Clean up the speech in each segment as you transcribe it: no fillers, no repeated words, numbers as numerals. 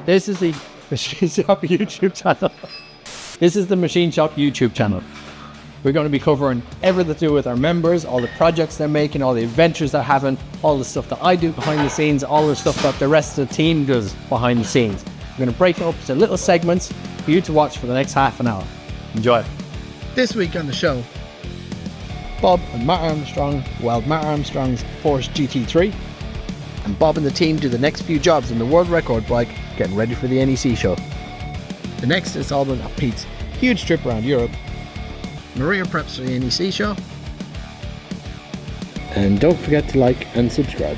This is the Machine Shop YouTube channel. This is the Machine Shop YouTube channel. We're going to be covering everything to do with our members, all the projects they're making, all the adventures they're having, all the stuff that I do behind the scenes, all the stuff that the rest of the team does behind the scenes. We're going to break it up into little segments for you to watch for the next half an hour. Enjoy. This week on the show, Bob and Matt Armstrong weld Matt Armstrong's Porsche GT3, and Bob and the team do the next few jobs on the world record bike, getting ready for the NEC show. The next installment of Pete's huge trip around Europe. Maria preps for the NEC show. And don't forget to like and subscribe.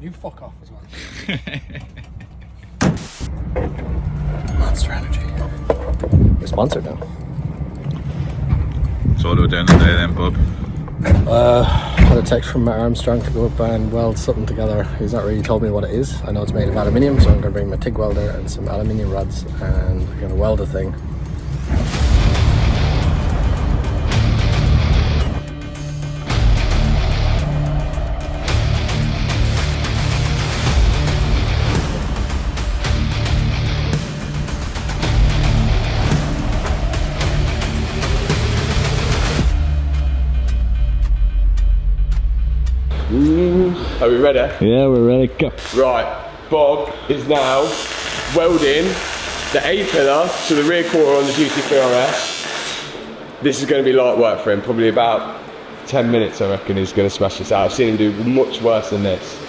You fuck off as well. Monster Energy. We're sponsored now. So what are we doing today then, Bob? Had a text from Matt Armstrong to go up and weld something together. He's not really told me what it is. I know it's made of aluminium, so I'm going to bring my TIG welder and some aluminium rods, and we're going to weld a thing. Are we ready? Yeah, we're ready to go. Right, Bob is now welding the A pillar to the rear quarter on the GT3 RS. This is going to be light work for him, probably about 10 minutes I reckon he's going to smash this out. I've seen him do much worse than this.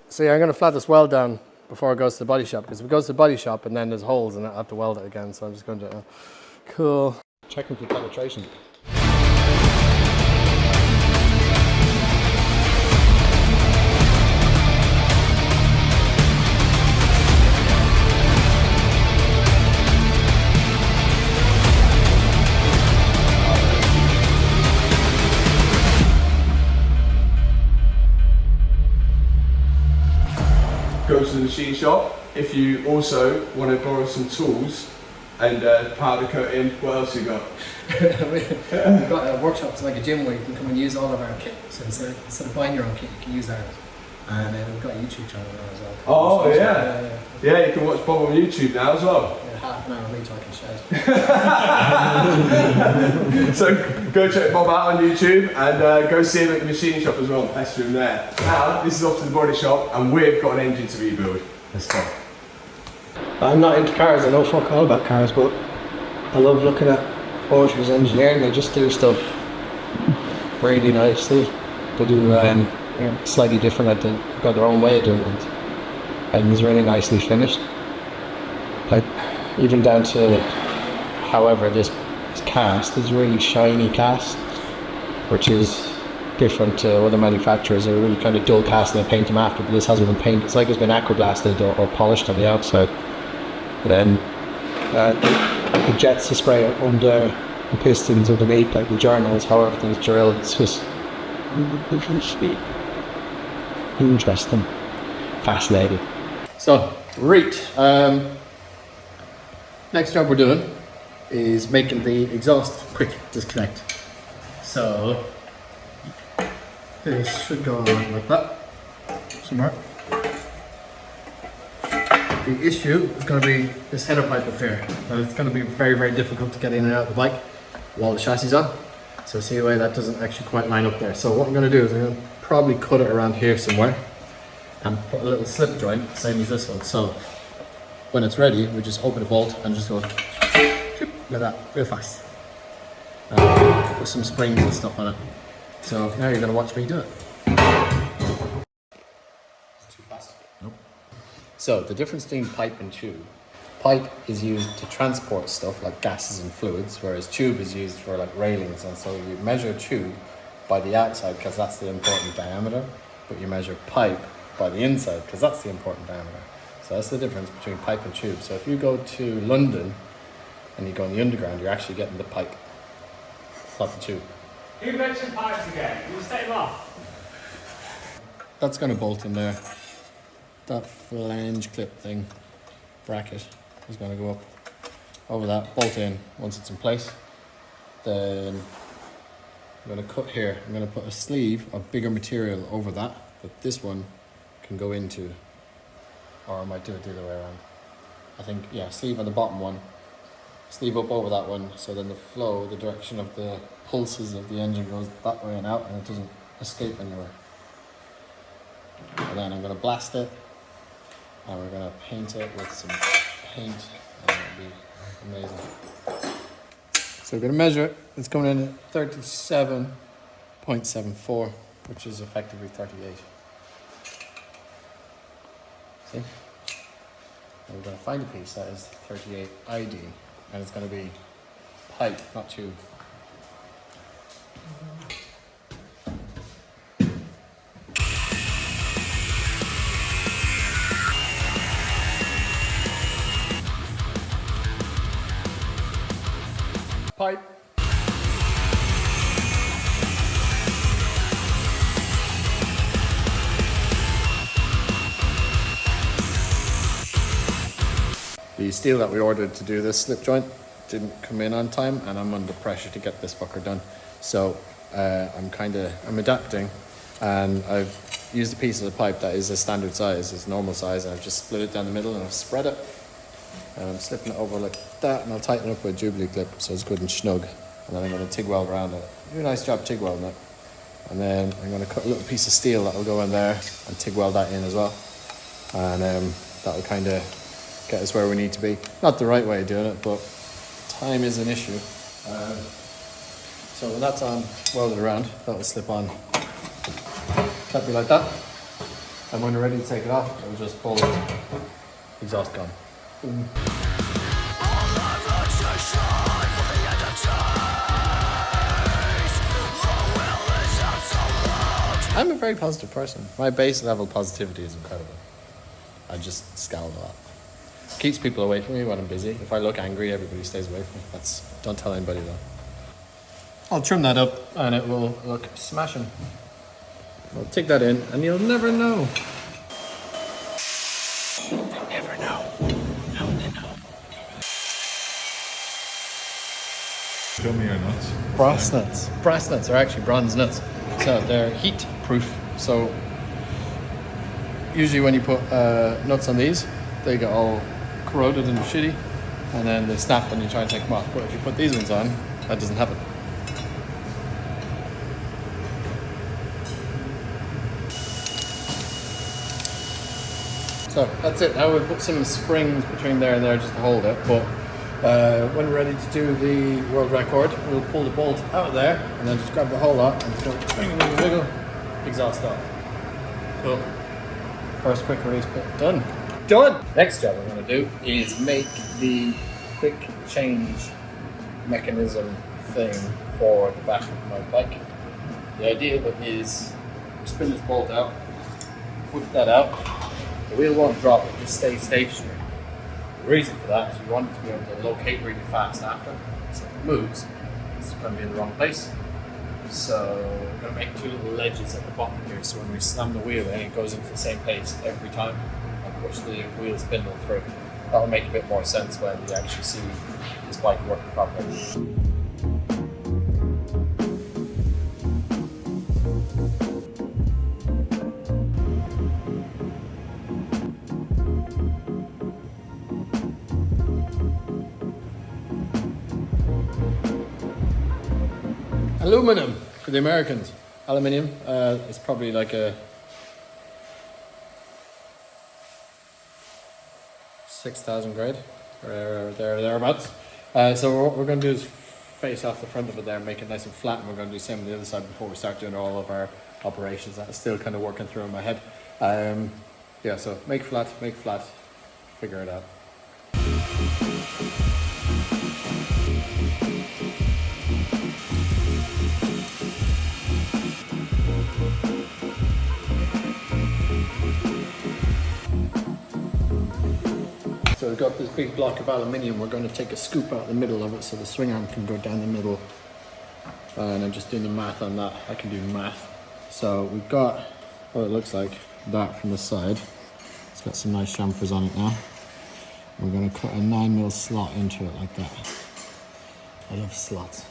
So yeah, I'm going to flat this weld down before it goes to the body shop, because if it goes to the body shop and then there's holes and I have to weld it again, so I'm just going to cool. Checking for penetration. Go to the machine shop. If you also want to borrow some tools and powder coating, what else you got? We've got a workshop, it's like a gym where you can come and use all of our kit. So instead of buying your own kit, you can use ours. And we've got a YouTube channel now as well. Oh yeah. Yeah, you can watch Bob on YouTube now as well. Yeah, half an hour of me talking shit. So go check Bob out on YouTube and go see him at the machine shop as well and pester him there. Now, this is off to the body shop and we've got an engine to rebuild. Let's go. I'm not into cars, I know fuck all about cars, but I love looking at Porsche's engineering. They just do stuff really nicely. They do slightly different, I think. They've got their own way of doing it. And it's really nicely finished. Like, even down to, however, this cast is really shiny cast, which is different to other manufacturers. They're really kind of dull cast and they paint them after, but this hasn't been painted. It's like it's been aquablasted or polished on the outside. But then the jets are sprayed under the pistons underneath, like the journals, how everything's drilled. It's just interesting, fascinating. So, next job we're doing is making the exhaust quick disconnect. So this should go on like that, somewhere. The issue is going to be this header pipe up here. And it's going to be very, very difficult to get in and out of the bike while the chassis is on. So see the way that doesn't actually quite line up there. So what I'm going to do is I'm going to probably cut it around here somewhere and put a little slip joint, same as this one. So when it's ready, we just open the bolt and just go like that, real fast. Put some springs and stuff on it. So now you're going to watch me do it. Too fast? Nope. So the difference between pipe and tube. Pipe is used to transport stuff like gases and fluids, whereas tube is used for like railings. And so you measure a tube by the outside because that's the important diameter, but you measure pipe by the inside because that's the important diameter. So that's the difference between pipe and tube. So if you go to London and you go in the underground, you're actually getting the pipe, not the tube. Who mentioned pipes again? Will you set him off? That's going to bolt in there. That flange clip thing, bracket, is going to go up over that, bolt in once it's in place. Then I'm going to cut here. I'm going to put a sleeve of bigger material over that this one can go into, or I might do it the other way around. I think, yeah, sleeve on the bottom one, sleeve up over that one, so then the flow, the direction of the pulses of the engine goes that way and out, and it doesn't escape anywhere. And then I'm going to blast it, and we're going to paint it with some paint, and it'll be amazing. So we're going to measure it. It's coming in at 37.74, which is effectively 38. See? And we're going to find a piece that is 38 ID, and it's going to be pipe, not tube. Pipe. The steel that we ordered to do this slip joint didn't come in on time, and I'm under pressure to get this fucker done. So I'm adapting, and I've used a piece of the pipe that is a standard size, it's normal size, and I've just split it down the middle and I've spread it. And I'm slipping it over like that, and I'll tighten it up with a Jubilee clip so it's good and snug. And then I'm going to TIG weld around it. Do a nice job TIG welding it. And then I'm going to cut a little piece of steel that will go in there and TIG weld that in as well. And that'll kind of get us where we need to be. Not the right way of doing it, but time is an issue. So when that's on, welded around, that will slip on. That'll be like that. And when we're ready to take it off, we'll just pull the exhaust gun. Boom. I'm a very positive person. My base level positivity is incredible. I just scowl a lot. Keeps people away from me when I'm busy. If I look angry, everybody stays away from me. Don't tell anybody though. I'll trim that up and it will look smashing. I'll take that in and you'll never know. You'll never know. How would they know? Show me your nuts. Brass nuts. Brass nuts are actually bronze nuts. So they're heat proof. So usually when you put nuts on these, they get all corroded and shitty, and then they snap when you try and take them off. But if you put these ones on, that doesn't happen. So that's it. Now we'll put some springs between there and there just to hold it. But when we're ready to do the world record, we'll pull the bolt out of there and then just grab the whole lot and just go wiggle, exhaust off. Cool. First quick release bit done. Done! Next job I'm going to do is make the quick change mechanism thing for the back of my bike. The idea of it is spin this bolt out, put that out, the wheel won't drop, it just stays stationary. The reason for that is we want it to be able to locate really fast after. So if it moves, it's going to be in the wrong place. So we're going to make two little ledges at the bottom here, so when we slam the wheel in, it goes into the same place every time and push the wheel spindle through. That'll make a bit more sense when you actually see this bike working properly. Aluminum for the Americans. Aluminium is probably like a 6,000 grade or thereabouts. So what we're going to do is face off the front of it there and make it nice and flat, and we're going to do the same on the other side before we start doing all of our operations. That's still kind of working through in my head. Yeah, so make flat, figure it out. So we've got this big block of aluminium. We're going to take a scoop out the middle of it so the swing arm can go down the middle. And I'm just doing the math on that. I can do math. So we've got what it looks like that from the side. It's got some nice chamfers on it now. We're going to cut a 9mm slot into it like that. I love slots.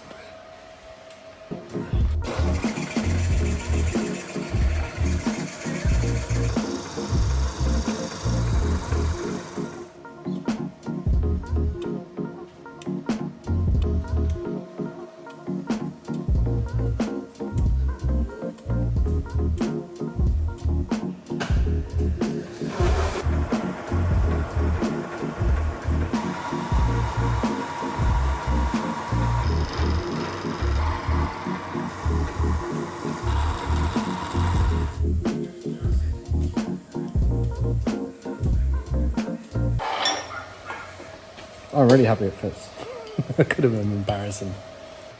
I'm really happy it fits. It could have been embarrassing.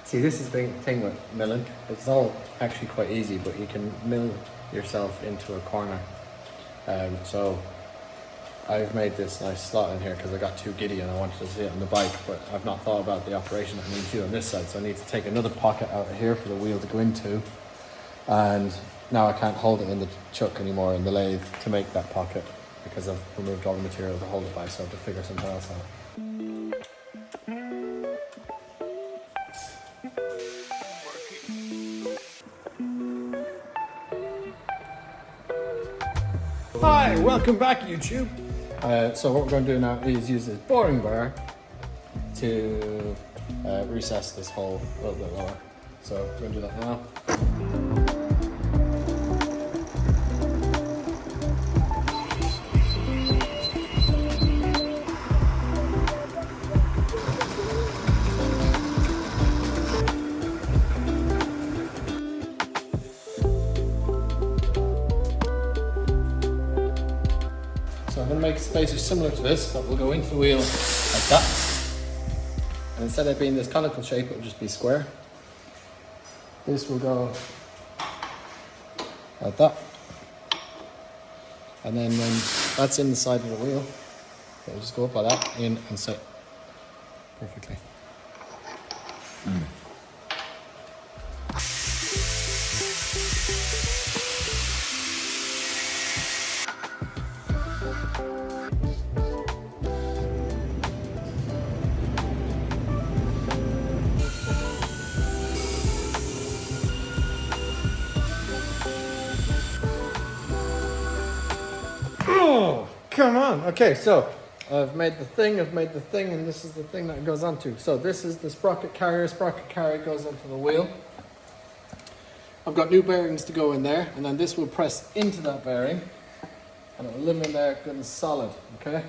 See, this is the thing with milling. It's all actually quite easy, but you can mill yourself into a corner. So I've made this nice slot in here because I got too giddy and I wanted to see it on the bike, but I've not thought about the operation that I need to do on this side. So I need to take another pocket out of here for the wheel to go into. And now I can't hold it in the chuck anymore in the lathe to make that pocket because I've removed all the material to hold it by, so I have to figure something else out. Hi, welcome back YouTube. So what we're going to do now is use this boring bar to recess this hole a little bit lower. So we're going to do that now. So I'm going to make spacers similar to this that will go into the wheel like that. And instead of being this conical shape, it will just be square. This will go like that. And then when that's in the side of the wheel, it will just go up like that, in and sit perfectly. Oh, come on. Okay, so I've made the thing, and this is the thing that it goes onto. So this is the sprocket carrier. Sprocket carrier goes onto the wheel. I've got new bearings to go in there, and then this will press into that bearing, and it will live in there good and solid, okay?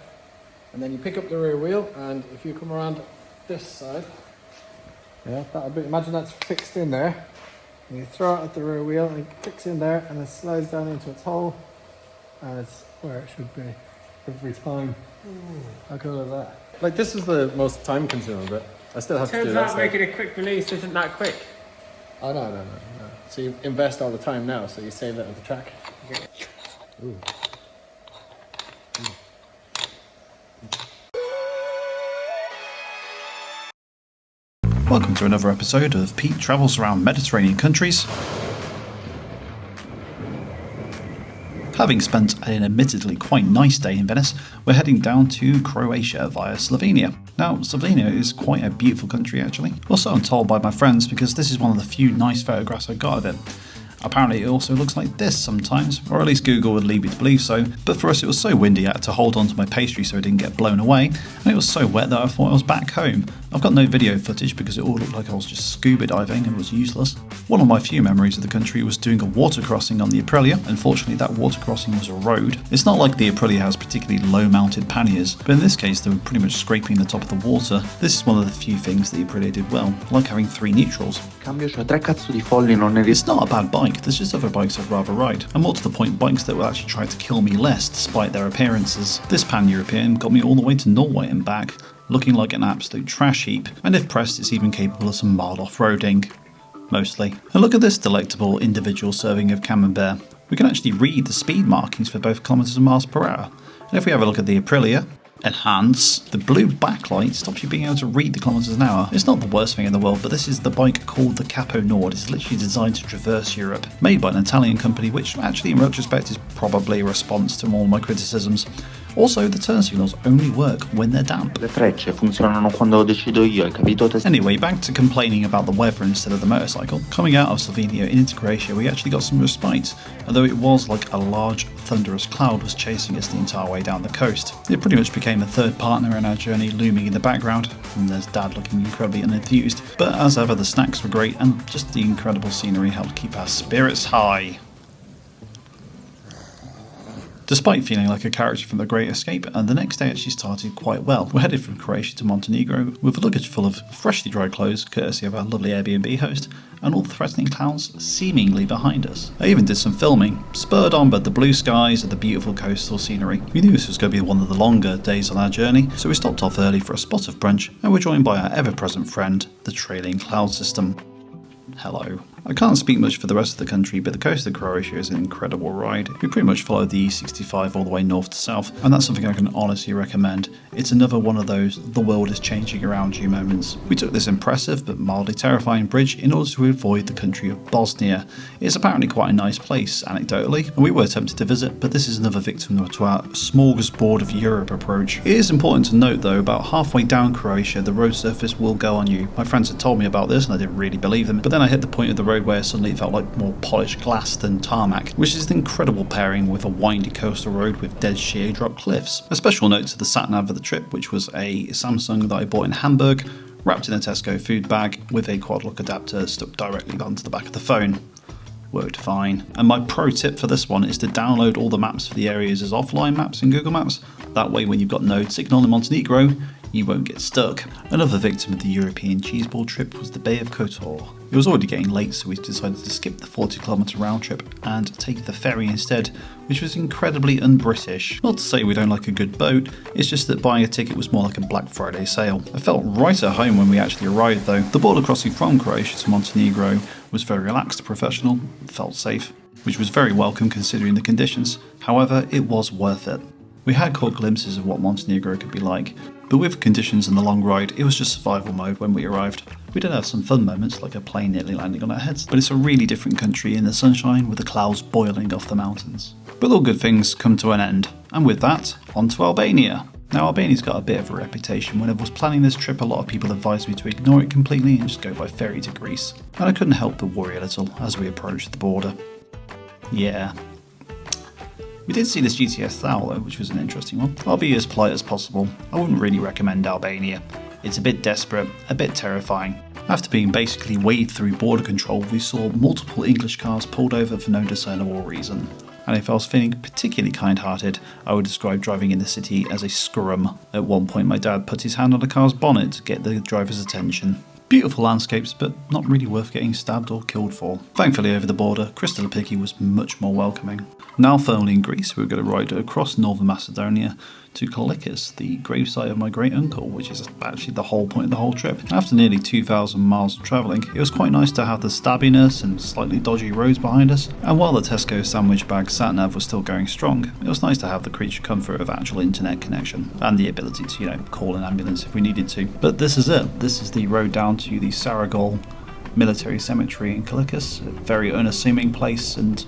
And then you pick up the rear wheel, and if you come around this side, yeah, that'll be, imagine that's fixed in there. And you throw it at the rear wheel, and it kicks in there, and it slides down into its hole, and it's where it should be every time. How cool is that? Like, this is the most time consuming bit. I still have to do that. Turns out making a quick release isn't that quick. Oh, no. So you invest all the time now, so you save it at the track. Ooh. Welcome to another episode of Pete Travels Around Mediterranean Countries. Having spent an admittedly quite nice day in Venice, we're heading down to Croatia via Slovenia. Now, Slovenia is quite a beautiful country actually. Also, I'm told by my friends because this is one of the few nice photographs I got of it. Apparently it also looks like this sometimes, or at least Google would lead me to believe so, but for us it was so windy I had to hold on to my pastry so it didn't get blown away, and it was so wet that I thought I was back home. I've got no video footage because it all looked like I was just scuba diving and it was useless. One of my few memories of the country was doing a water crossing on the Aprilia. Unfortunately that water crossing was a road. It's not like the Aprilia has particularly low mounted panniers, but in this case they were pretty much scraping the top of the water. This is one of the few things that the Aprilia did well, like having 3 neutrals. It's not a bad bike, there's just other bikes I'd rather ride, and more to the point bikes that will actually try to kill me less despite their appearances. This pan-European got me all the way to Norway and back, looking like an absolute trash heap, and if pressed it's even capable of some mild off-roading. Mostly. And look at this delectable individual serving of camembert. We can actually read the speed markings for both kilometers and miles per hour. And if we have a look at the Aprilia, Enhance. The blue backlight stops you being able to read the kilometers an hour. It's not the worst thing in the world, but this is the bike called the Capo Nord. It's literally designed to traverse Europe. Made by an Italian company, which actually in retrospect is probably a response to all my criticisms. Also, the turn signals only work when they're damp. Le frecce funzionano quando decido io, hai capito? Anyway, back to complaining about the weather instead of the motorcycle. Coming out of Slovenia into Croatia, we actually got some respite, although it was like a large thunderous cloud was chasing us the entire way down the coast. It pretty much became a third partner in our journey looming in the background, and there's Dad looking incredibly unenthused. But as ever, the snacks were great, and just the incredible scenery helped keep our spirits high. Despite feeling like a character from The Great Escape, and the next day actually started quite well. We're headed from Croatia to Montenegro with a luggage full of freshly dried clothes, courtesy of our lovely Airbnb host, and all the threatening clouds seemingly behind us. I even did some filming, spurred on by the blue skies and the beautiful coastal scenery. We knew this was going to be one of the longer days on our journey, so we stopped off early for a spot of brunch, and were joined by our ever-present friend, the trailing cloud system. Hello. I can't speak much for the rest of the country, but the coast of Croatia is an incredible ride. We pretty much followed the E65 all the way north to south, and that's something I can honestly recommend. It's another one of those the world is changing around you moments. We took this impressive but mildly terrifying bridge in order to avoid the country of Bosnia. It's apparently quite a nice place, anecdotally, and we were tempted to visit, but this is another victim to our smorgasbord of Europe approach. It is important to note though, about halfway down Croatia, the road surface will go on you. My friends had told me about this and I didn't really believe them, but then I hit the point of the road where suddenly it felt like more polished glass than tarmac, which is an incredible pairing with a windy coastal road with dead sheer drop cliffs. A special note to the sat-nav of the trip, which was a Samsung that I bought in Hamburg, wrapped in a Tesco food bag with a quad lock adapter stuck directly onto the back of the phone. Worked fine. And my pro tip for this one is to download all the maps for the areas as offline maps in Google Maps. That way when you've got no signal in Montenegro, you won't get stuck. Another victim of the European cheeseball trip was the Bay of Kotor. It was already getting late, so we decided to skip the 40km round trip and take the ferry instead, which was incredibly un-British. Not to say we don't like a good boat, it's just that buying a ticket was more like a Black Friday sale. I felt right at home when we actually arrived though. The border crossing from Croatia to Montenegro was very relaxed, professional, felt safe, which was very welcome considering the conditions. However, it was worth it. We had caught glimpses of what Montenegro could be like, but with conditions in the long ride, it was just survival mode when we arrived. We did have some fun moments, like a plane nearly landing on our heads, but it's a really different country in the sunshine with the clouds boiling off the mountains. But all good things come to an end, and with that, on to Albania. Now Albania's got a bit of a reputation. When I was planning this trip, a lot of people advised me to ignore it completely and just go by ferry to Greece. And I couldn't help but worry a little as we approached the border. Yeah. We did see this GTS Thal though, which was an interesting one. I'll be as polite as possible. I wouldn't really recommend Albania. It's a bit desperate, a bit terrifying. After being basically waved through border control, we saw multiple English cars pulled over for no discernible reason. And if I was feeling particularly kind-hearted, I would describe driving in the city as a scrum. At one point my dad put his hand on the car's bonnet to get the driver's attention. Beautiful landscapes, but not really worth getting stabbed or killed for. Thankfully over the border, Crystal Piki was much more welcoming. Now firmly in Greece, we're going to ride across northern Macedonia to Kallikas, the gravesite of my great uncle, which is actually the whole point of the whole trip. After nearly 2,000 miles of travelling, it was quite nice to have the stabbiness and slightly dodgy roads behind us, and while the Tesco sandwich bag sat-nav was still going strong, it was nice to have the creature comfort of actual internet connection, and the ability to, call an ambulance if we needed to. But this is it. This is the road down to the Saragol military cemetery in Kallikas, a very unassuming place, and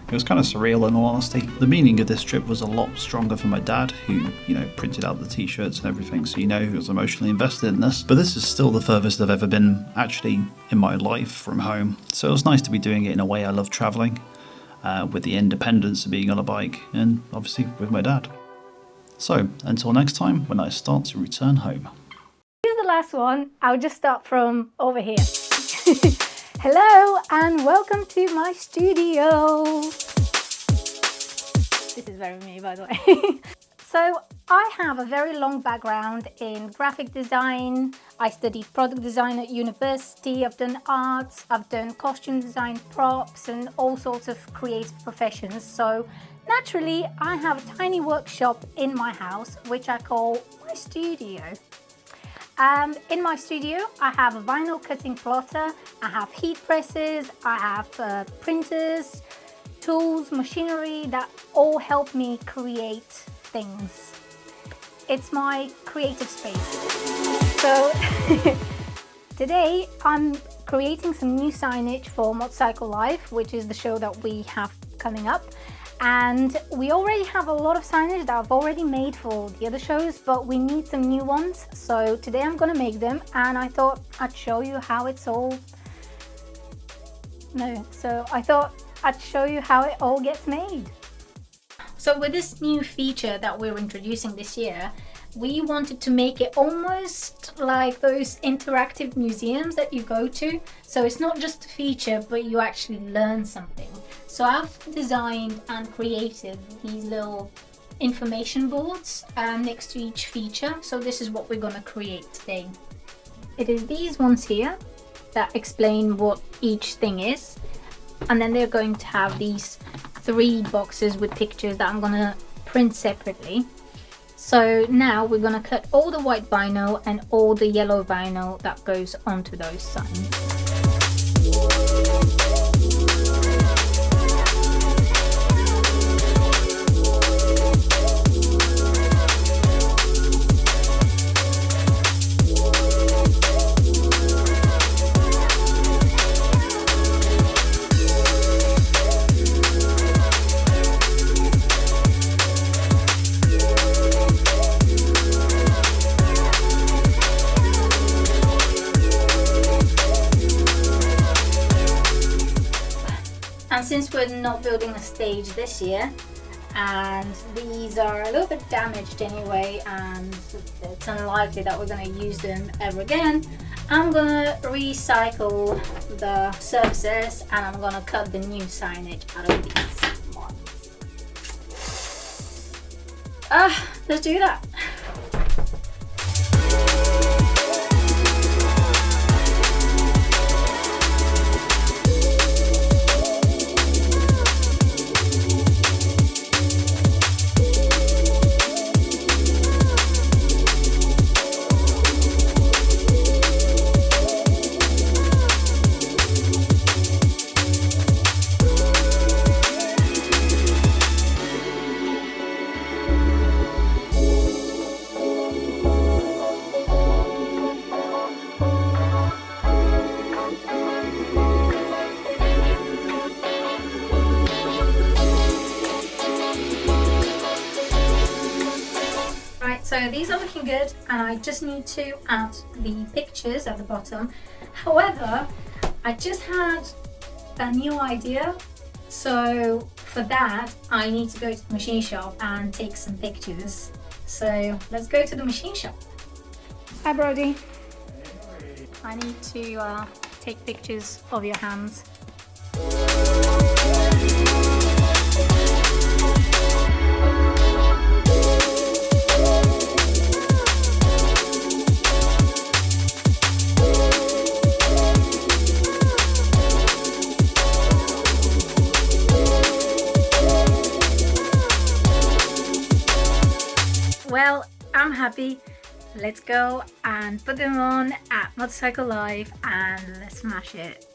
it was kind of surreal in all honesty. The meaning of this trip was a lot stronger for my dad, who, printed out the t-shirts and everything, so he was emotionally invested in this. But this is still the furthest I've ever been, actually, in my life from home. So it was nice to be doing it in a way I love travelling, with the independence of being on a bike, and obviously with my dad. So, until next time, when I start to return home. Here's the last one. I'll just start from over here. Hello and welcome to my studio. This is very me, by the way. So I have a very long background in graphic design. I studied product design at university. I've done arts, I've done costume design, props, and all sorts of creative professions. So naturally, I have a tiny workshop in my house, which I call my studio. In my studio, I have a vinyl cutting plotter, I have heat presses, I have printers, tools, machinery that all help me create things. it's my creative space. So today I'm creating some new signage for Motorcycle Life, which is the show that we have coming up. And we already have a lot of signage that I've already made for the other shows, but we need some new ones. So today I'm gonna make them, and I thought I'd show you how it's all... I thought I'd show you how it all gets made. So with this new feature that we're introducing this year, we wanted to make it almost like those interactive museums that you go to. So it's not just a feature, but you actually learn something. So I've designed and created these little information boards next to each feature. So this is what we're going to create today. It is these ones here that explain what each thing is. And then they're going to have these 3 boxes with pictures that I'm going to print separately. So now we're going to cut all the white vinyl and all the yellow vinyl that goes onto those signs. And since we're not building a stage this year, and these are a little bit damaged anyway, and it's unlikely that we're going to use them ever again, I'm going to recycle the surfaces and I'm going to cut the new signage out of these ones. Let's do that. So these are looking good, and I just need to add the pictures at the bottom. However, I just had a new idea. So for that, I need to go to the machine shop and take some pictures. So let's go to the machine shop. Hi Brody. I need to take pictures of your hands. Well, I'm happy. Let's go and put them on at Motorcycle Live and let's smash it.